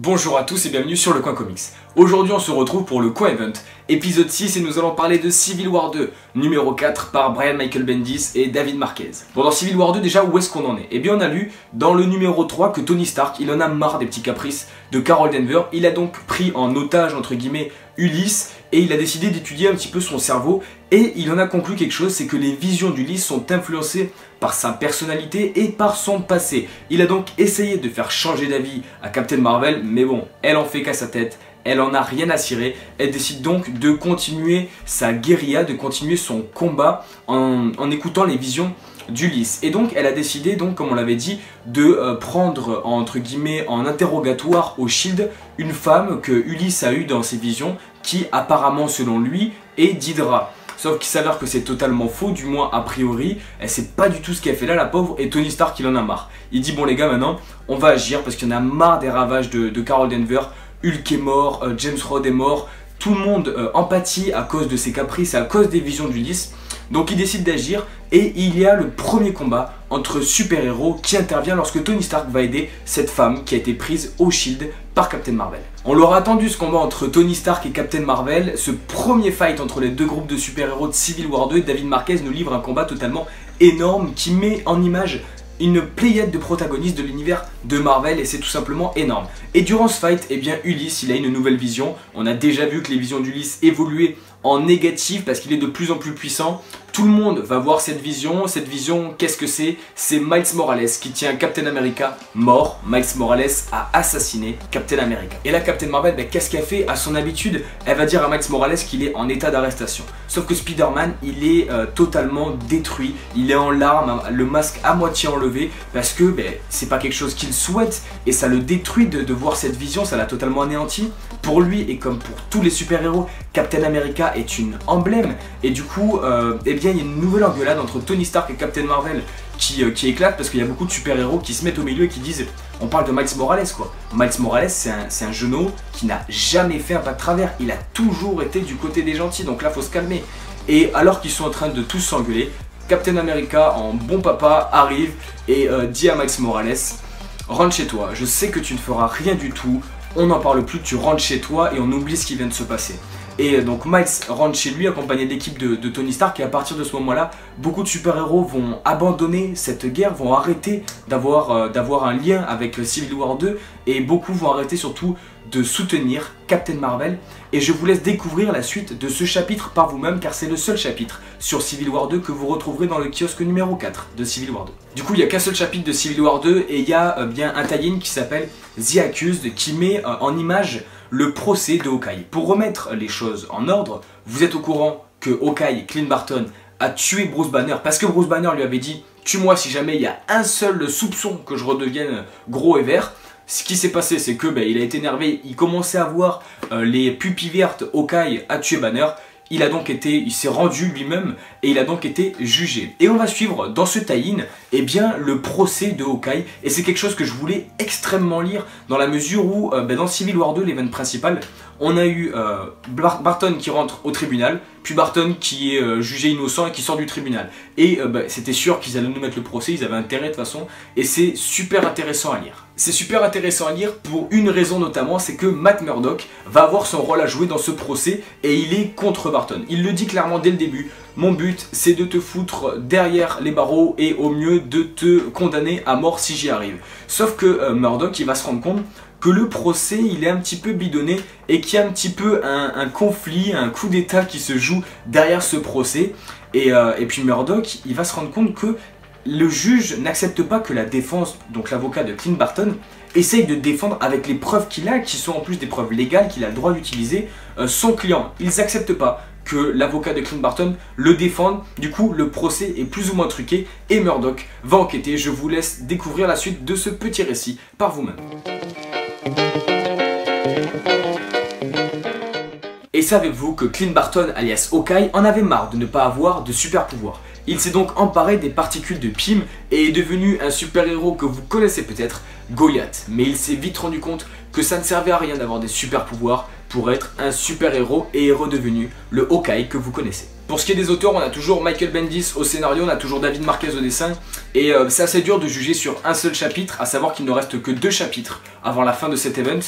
Bonjour à tous et bienvenue sur le Coin Comics. Aujourd'hui on se retrouve pour le Coin Event, épisode 6 et nous allons parler de Civil War 2, numéro 4 par Brian Michael Bendis et David Marquez. Bon, dans Civil War 2 déjà où est-ce qu'on en est? Eh bien on a lu dans le numéro 3 que Tony Stark, il en a marre des petits caprices de Carol Danvers. Il a donc pris en otage entre guillemets Ulysse et il a décidé d'étudier un petit peu son cerveau et il en a conclu quelque chose, c'est que les visions d'Ulysse sont influencées par sa personnalité et par son passé. Il a donc essayé de faire changer d'avis à Captain Marvel, mais bon, elle en fait qu'à sa tête, elle en a rien à cirer. Elle décide donc de continuer sa guérilla, de continuer son combat en écoutant les visions d'Ulysse. Et donc elle a décidé, donc, comme on l'avait dit, de prendre entre guillemets en interrogatoire au Shield une femme que Ulysse a eue dans ses visions, qui apparemment selon lui est d'Hydra. Sauf qu'il s'avère que c'est totalement faux, du moins a priori, elle sait pas du tout ce qu'elle fait là, la pauvre, et Tony Stark il en a marre. Il dit bon les gars, maintenant on va agir parce qu'il en a marre des ravages de Carol Danvers. Hulk est mort, James Rhodes est mort, tout le monde empathie à cause de ses caprices, à cause des visions d'Ulysse. Donc il décide d'agir et il y a le premier combat entre super-héros qui intervient lorsque Tony Stark va aider cette femme qui a été prise au Shield par Captain Marvel. On l'aura attendu ce combat entre Tony Stark et Captain Marvel, ce premier fight entre les deux groupes de super-héros de Civil War 2, David Marquez nous livre un combat totalement énorme qui met en image une pléiade de protagonistes de l'univers de Marvel et c'est tout simplement énorme. Et durant ce fight, eh bien Ulysse il a une nouvelle vision. On a déjà vu que les visions d'Ulysse évoluaient en négatif parce qu'il est de plus en plus puissant. Tout le monde va voir cette vision. Cette vision, qu'est-ce que c'est? C'est Miles Morales qui tient Captain America mort. Miles Morales a assassiné Captain America. Et là, Captain Marvel, ben, qu'est-ce qu'elle fait? À son habitude, elle va dire à Miles Morales qu'il est en état d'arrestation. Sauf que Spider-Man, il est totalement détruit. Il est en larmes, le masque à moitié enlevé parce que ben, c'est pas quelque chose qu'il souhaite et ça le détruit de voir cette vision. Ça l'a totalement anéanti. Pour lui et comme pour tous les super-héros, Captain America est une emblème et du coup, eh bien, il y a une nouvelle engueulade entre Tony Stark et Captain Marvel qui éclate parce qu'il y a beaucoup de super-héros qui se mettent au milieu et qui disent on parle de Miles Morales quoi. Miles Morales c'est un genou qui n'a jamais fait un pas de travers, il a toujours été du côté des gentils, donc là faut se calmer. Et alors qu'ils sont en train de tous s'engueuler, Captain America en bon papa arrive et dit à Miles Morales rentre chez toi, je sais que tu ne feras rien du tout, on n'en parle plus, tu rentres chez toi et on oublie ce qui vient de se passer. Et donc Miles rentre chez lui accompagné d'équipe de Tony Stark et à partir de ce moment-là, beaucoup de super-héros vont abandonner cette guerre, vont arrêter d'avoir un lien avec Civil War 2 et beaucoup vont arrêter surtout de soutenir Captain Marvel. Et je vous laisse découvrir la suite de ce chapitre par vous-même car c'est le seul chapitre sur Civil War 2 que vous retrouverez dans le kiosque numéro 4 de Civil War 2. Du coup il n'y a qu'un seul chapitre de Civil War 2 et il y a bien un tie-in qui s'appelle The Accused qui met en image le procès de Hawkeye. Pour remettre les choses en ordre, vous êtes au courant que Hawkeye, Clint Barton, a tué Bruce Banner parce que Bruce Banner lui avait dit tue-moi si jamais il y a un seul soupçon que je redevienne gros et vert. Ce qui s'est passé, c'est que il a été énervé, il commençait à voir les pupilles vertes. Hawkeye a tué Banner. Il s'est rendu lui-même et il a donc été jugé. Et on va suivre dans ce tie-in eh bien, le procès de Hawkeye. Et c'est quelque chose que je voulais extrêmement lire dans la mesure où dans Civil War 2, l'event principal, on a eu Barton qui rentre au tribunal, puis Barton qui est jugé innocent et qui sort du tribunal. Et c'était sûr qu'ils allaient nous mettre le procès, ils avaient intérêt de toute façon, et c'est super intéressant à lire. C'est super intéressant à lire pour une raison notamment, c'est que Matt Murdock va avoir son rôle à jouer dans ce procès et il est contre Barton. Il le dit clairement dès le début, mon but c'est de te foutre derrière les barreaux et au mieux de te condamner à mort si j'y arrive. Sauf que Murdock il va se rendre compte que le procès il est un petit peu bidonné et qu'il y a un petit peu un conflit, un coup d'état qui se joue derrière ce procès et puis Murdock il va se rendre compte que le juge n'accepte pas que la défense, donc l'avocat de Clint Barton, essaye de défendre avec les preuves qu'il a, qui sont en plus des preuves légales qu'il a le droit d'utiliser, son client. Ils n'acceptent pas que l'avocat de Clint Barton le défende, du coup le procès est plus ou moins truqué et Murdock va enquêter. Je vous laisse découvrir la suite de ce petit récit par vous-même. Et savez-vous que Clint Barton alias Hawkeye en avait marre de ne pas avoir de super pouvoir. Il s'est donc emparé des particules de Pym et est devenu un super-héros que vous connaissez peut-être, Goliath. Mais il s'est vite rendu compte que ça ne servait à rien d'avoir des super pouvoirs pour être un super-héros et est redevenu le Hawkeye que vous connaissez. Pour ce qui est des auteurs, on a toujours Michael Bendis au scénario, on a toujours David Marquez au dessin, et c'est assez dur de juger sur un seul chapitre, à savoir qu'il ne reste que 2 chapitres avant la fin de cet event.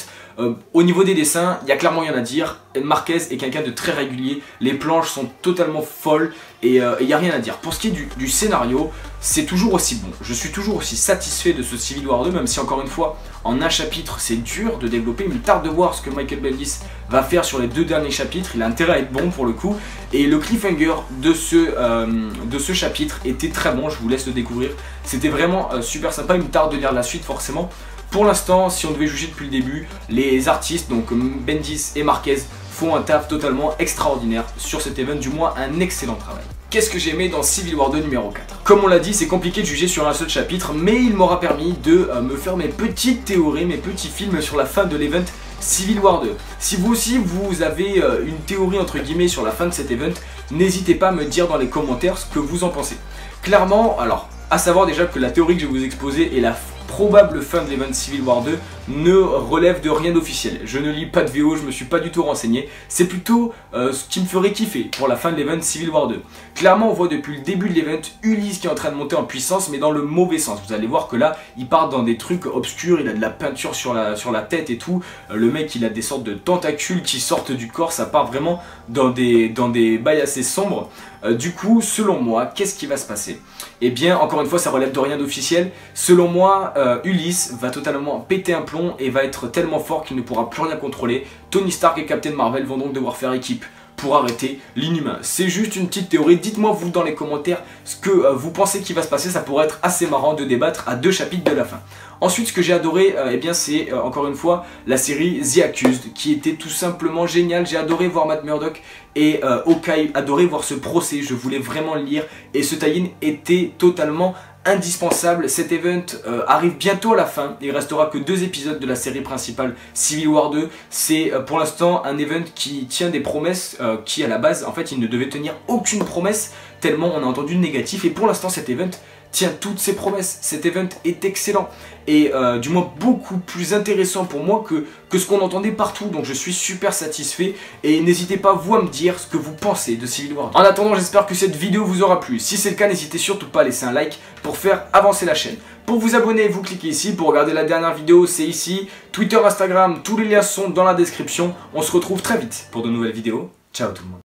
Au niveau des dessins, il y a clairement rien à dire. Marquez est quelqu'un de très régulier, les planches sont totalement folles et il n'y a rien à dire. Pour ce qui est du scénario, c'est toujours aussi bon. Je suis toujours aussi satisfait de ce Civil War 2, même si encore une fois, en un chapitre, c'est dur de développer. Il me tarde de voir ce que Michael Bendis va faire sur les 2 derniers chapitres. Il a intérêt à être bon pour le coup. Et le cliffhanger de ce chapitre était très bon, je vous laisse le découvrir. C'était vraiment super sympa, il me tarde de lire la suite forcément. Pour l'instant, si on devait juger depuis le début, les artistes, donc Bendis et Marquez, font un taf totalement extraordinaire sur cet event, du moins un excellent travail. Qu'est-ce que j'ai aimé dans Civil War 2 numéro 4? Comme on l'a dit, c'est compliqué de juger sur un seul chapitre, mais il m'aura permis de me faire mes petites théories, mes petits films sur la fin de l'event Civil War 2. Si vous aussi, vous avez une théorie entre guillemets sur la fin de cet event, n'hésitez pas à me dire dans les commentaires ce que vous en pensez. Clairement, alors, à savoir déjà que la théorie que je vais vous exposer est la probable fin de l'event Civil War 2 ne relève de rien d'officiel. Je ne lis pas de VO, je me suis pas du tout renseigné. C'est plutôt ce qui me ferait kiffer pour la fin de l'event Civil War 2. Clairement, on voit depuis le début de l'event Ulysse qui est en train de monter en puissance, mais dans le mauvais sens. Vous allez voir que là, il part dans des trucs obscurs, il a de la peinture sur la tête et tout. Le mec, il a des sortes de tentacules qui sortent du corps, ça part vraiment dans des bails assez sombres. Du coup, selon moi, qu'est-ce qui va se passer? Eh bien, encore une fois, ça relève de rien d'officiel. Selon moi, Ulysse va totalement péter un plomb et va être tellement fort qu'il ne pourra plus rien contrôler. Tony Stark et Captain Marvel vont donc devoir faire équipe pour arrêter l'inhumain. C'est juste une petite théorie, dites-moi vous dans les commentaires ce que vous pensez qui va se passer, ça pourrait être assez marrant de débattre à 2 chapitres de la fin. Ensuite, ce que j'ai adoré, eh bien c'est encore une fois la série The Accused, qui était tout simplement géniale. J'ai adoré voir Matt Murdock et Hawkeye, adoré voir ce procès, je voulais vraiment le lire, et ce tie-in était totalement indispensable. Cet event arrive bientôt à la fin, il restera que 2 épisodes de la série principale Civil War 2. C'est pour l'instant un event qui tient des promesses qui à la base en fait il ne devait tenir aucune promesse tellement on a entendu de négatif, et pour l'instant cet event tient toutes ses promesses. Cet event est excellent et du moins beaucoup plus intéressant pour moi que ce qu'on entendait partout, donc je suis super satisfait et n'hésitez pas vous à me dire ce que vous pensez de Civil War 2. En attendant, j'espère que cette vidéo vous aura plu. Si c'est le cas, n'hésitez surtout pas à laisser un like pour faire avancer la chaîne. Pour vous abonner, vous cliquez ici. Pour regarder la dernière vidéo, c'est ici. Twitter, Instagram, tous les liens sont dans la description. On se retrouve très vite pour de nouvelles vidéos. Ciao tout le monde.